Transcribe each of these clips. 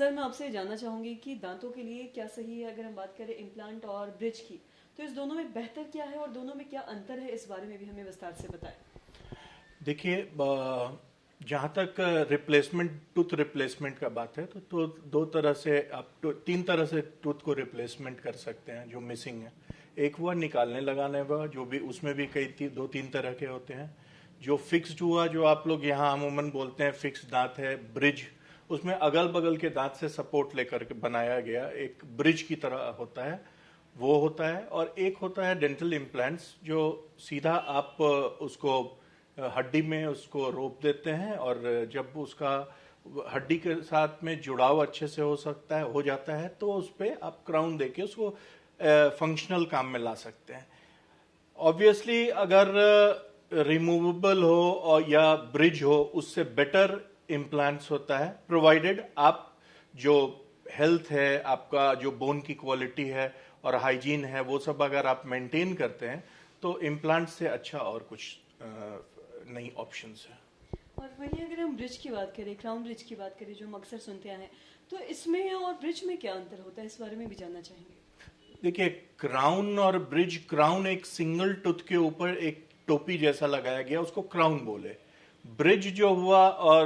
Sir मैं आपसे जानना चाहूंगी कि दांतों के लिए क्या सही है, अगर हम बात करें इम्प्लांट और ब्रिज की, तो इस दोनों में बेहतर क्या है और दोनों में क्या अंतर है, इस बारे में भी हमें विस्तार से बताएं। देखिए, जहाँ तक रिप्लेसमेंट टूथ रिप्लेसमेंट का बात है तो दो तरह से आप तीन तरह से टूथ को रिप्लेसमेंट कर सकते हैं जो मिसिंग है। एक हुआ निकालने लगाने का, जो भी उसमें भी दो तीन तरह के होते हैं। जो फिक्स्ड हुआ, जो आप लोग यहाँ अमूमन बोलते हैं फिक्स्ड दांत है, ब्रिज, उसमें अगल बगल के दांत से सपोर्ट लेकर के बनाया गया एक ब्रिज की तरह होता है, वो होता है। और एक होता है डेंटल इम्प्लांट्स, जो सीधा आप उसको हड्डी में उसको रोप देते हैं, और जब उसका हड्डी के साथ में जुड़ाव अच्छे से हो जाता है तो उस पर आप क्राउन देके उसको फंक्शनल काम में ला सकते हैं। ऑब्वियसली अगर रिमूवेबल हो और या ब्रिज हो, उससे बेटर इम्प्लांट्स होता है, प्रोवाइडेड आप जो हेल्थ है, आपका जो बोन की क्वालिटी है और हाइजीन है, वो सब अगर आप मेंटेन करते हैं तो इम्प्लांट से अच्छा और कुछ नई ऑप्शंस है। और वहीं अगर हम ब्रिज की बात करें, क्राउन ब्रिज की बात करें, जो हम अक्सर सुनते हैं, तो इसमें और ब्रिज में क्या अंतर होता है, इस बारे में भी जानना चाहेंगे। देखिए, क्राउन और ब्रिज, क्राउन एक सिंगल टूथ के ऊपर एक टोपी जैसा लगाया गया, उसको क्राउन बोले। ब्रिज जो हुआ, और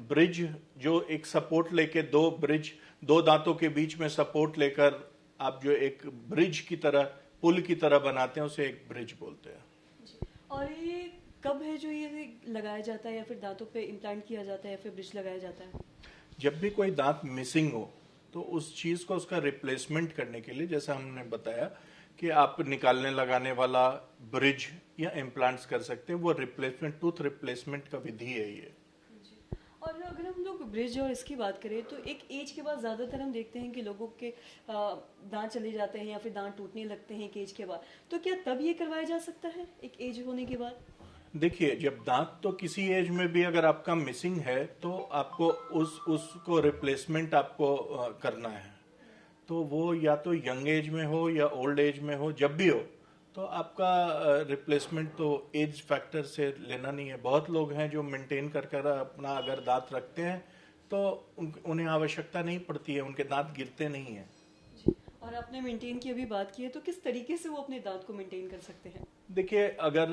ब्रिज जो एक सपोर्ट लेके दो दांतों के बीच में सपोर्ट लेकर आप जो एक ब्रिज की तरह, पुल की तरह बनाते हैं, उसे एक ब्रिज बोलते हैं। और ये कब है जो ये लगाया जाता है, या फिर दांतों पे इम्प्लांट किया जाता है, या फिर ब्रिज लगाया जाता है? जब भी कोई दांत मिसिंग हो तो उस चीज को, उसका रिप्लेसमेंट करने के लिए, जैसा हमने बताया कि आप निकालने लगाने वाला ब्रिज या इम्प्लांट्स कर सकते हैं, वो रिप्लेसमेंट, टूथ रिप्लेसमेंट का विधि है ये। और अगर हम लोग ब्रिज और इसकी बात करें, तो एक एज के बाद ज़्यादातर हम देखते हैं कि लोगों के दांत चले जाते हैं या फिर दांत टूटने लगते हैं एक एज के बाद, तो क्या तब ये करवाया जा सकता है एक एज होने के बाद? देखिए, जब दांत तो किसी एज में भी अगर आपका मिसिंग है तो आपको उसको रिप्लेसमेंट आपको करना है। तो वो या तो यंग एज में हो या ओल्ड एज में हो, जब भी हो, तो आपका रिप्लेसमेंट तो एज फैक्टर से लेना नहीं है। बहुत लोग हैं जो मेंटेन कर कर अपना अगर दांत रखते हैं तो उन्हें आवश्यकता नहीं पड़ती है, उनके दांत गिरते नहीं हैं। और आपने मेंटेन की अभी बात की है, तो किस तरीके से वो अपने दांत को मेंटेन कर सकते हैं? देखिए, अगर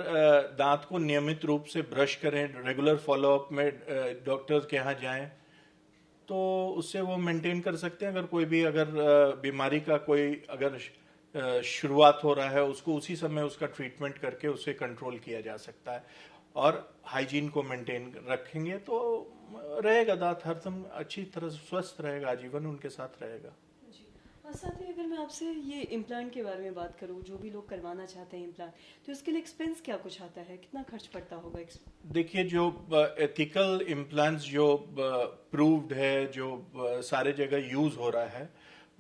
दांत को नियमित रूप से ब्रश करें, रेगुलर फॉलोअप में डॉक्टर्स के यहाँ जाएं, तो उससे वो मेंटेन कर सकते हैं। अगर कोई भी अगर बीमारी का कोई अगर शुरुआत हो रहा है, उसको उसी समय उसका ट्रीटमेंट करके उसे कंट्रोल किया जा सकता है। और हाइजीन को मेंटेन रखेंगे तो रहेगा दांत हरदम अच्छी तरह से स्वस्थ रहेगा, आजीवन उनके साथ रहेगा। और साथ ही अगर मैं आपसे ये इम्प्लांट के बारे में बात करूँ, जो भी लोग करवाना चाहते हैं इम्प्लांट, तो इसके लिए एक्सपेंस क्या कुछ आता है, कितना खर्च पड़ता होगा? देखिए, जो एथिकल इम्प्लांट्स जो प्रूव्ड है, जो सारे जगह यूज हो रहा है,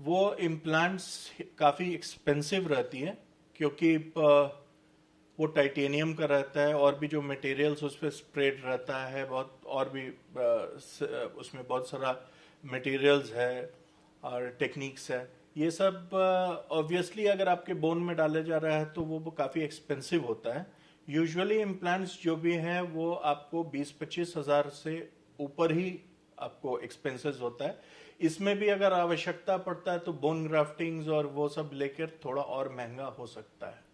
वो इम्प्लांट्स काफ़ी एक्सपेंसिव रहती है, क्योंकि वो टाइटेनियम का रहता है, और भी जो मटेरियल्स उस पर स्प्रेड रहता है बहुत, और भी उसमें बहुत सारा मटेरियल्स है और टेक्निक्स है। ये सब ऑब्वियसली अगर आपके बोन में डाला जा रहा है तो वो काफ़ी एक्सपेंसिव होता है। यूजुअली इम्प्लांट्स जो भी हैं वो आपको 20-25 हज़ार से ऊपर ही आपको एक्सपेंसेस होता है। इसमें भी अगर आवश्यकता पड़ता है तो बोन ग्राफ्टिंग्स और वो सब लेकर थोड़ा और महंगा हो सकता है।